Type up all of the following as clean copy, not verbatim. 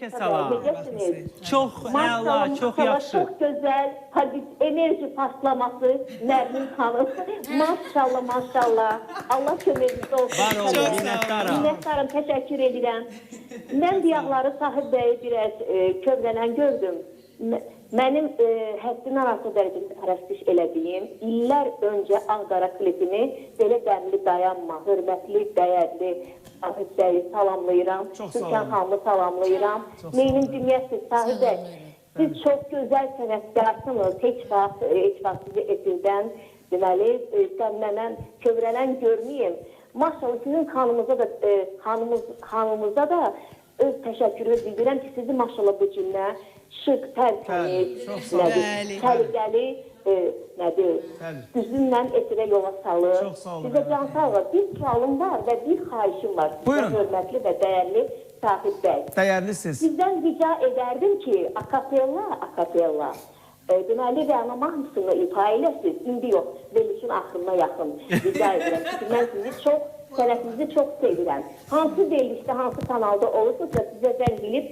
Aleyküm salam. Necəsiniz? Çox əla, çox yaxşı. Çox gözəl, enerji patlaması, Nərmin xanım. Maşallah, maşallah. Allah köməyiniz olsun. Var olun, minnətdaram. Minnətdaram, təşəkkür edirəm. Mən diyaqları Sahib bəyi biraz kövrələn gördüm. Mənim həddindən artıq dərəcədə pərəstiş elədiyim, illər öncə Ağdara klipini belə qəmli dayanma, hörmətli, dəyərli Sahib bəyi salamlayıram. Türkan xanımı salamlayıram. Neyinin dünyası Sahib bəy. Siz çox gözəl sənətkarsınız. Heç vaxt sizi etildən, deməli, səmlənən, kövrələn görməyim. Maşallah sizin xanımıza da öz təşəkkürü bildirəm ki, sizi maşallah bu cümlə şık, tərtəmiz, təhlükəli, düzünlə etirə yola salır. Sizə can sağlar. Bir sualım var və bir xahişim var. Buyurun. Hörmətli və dəyərli Sahib bəy. Dəyərlisiz. Sizdən rica edərdim ki, akapella, deməli, Rəna mahnısını ifa eləsiz. İndi yox, verilişin axırına yaxın rica edirəm. Çünki mən sizi çox, sənətinizi çox sevirəm. Hansı verilişdə, hansı kanalda olursa sizə zəng bilib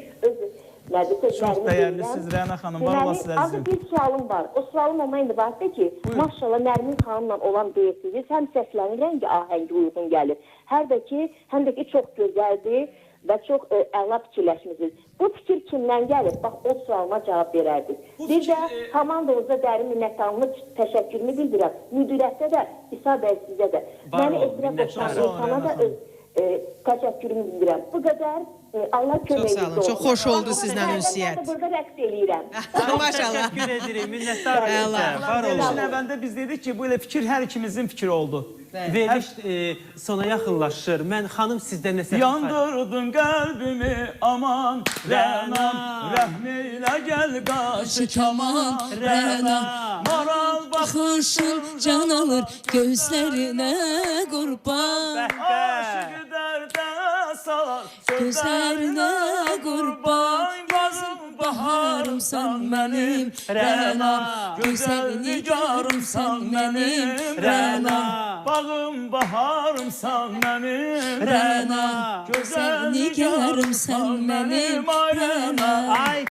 Çox dəyərlisiz Rəna xanım, var olasınız əzizim. Azı bir sualım var. O sualım ondan ibarətdir ki, maşallah Nərmin xanımla olan duetiniz həm səslərin rəngi ahəngi uyğun gəlir. Həm də ki çox gözəldir və çox əla fikirləşmişsiniz. Bu fikir kimdən gəlir? Bax, o sualıma cavab verərdik. Bir də komandamıza dərin minnətdarlıq təşəkkürümü bildirəm. Müdiriyyətdə də, İsa bəy sizə də. Məni etiraf etmək insana da öz təşəkkürümü bildirəm. Bu qədər Allah köməyiniz olsun. Çox xoş oldu sizlə ünsiyyət. Mən də burada rəqs eləyirəm. Maşallah. Təşəkkür edirik, minnətdaram. Var Verilişin olun. əvvəlində biz dedik ki, bu elə fikir hər ikimizin fikri oldu. Veriliş sona yaxınlaşır. Mən xanım sizdən nəsə... Yandırdın qəlbimi aman Rənam, rəhm eylə gəl qaşı kaman Rənam, maral baxışın can alır gözlərinə qurban. aşıqı dərdə salar Gözlərinə qurban, yazım baharımsan mənim Rənam, gözəl nigarımsan mənim Rənam, bağım baharımsan mənim Rənam, gözəl nigarımsan mənim Rənam.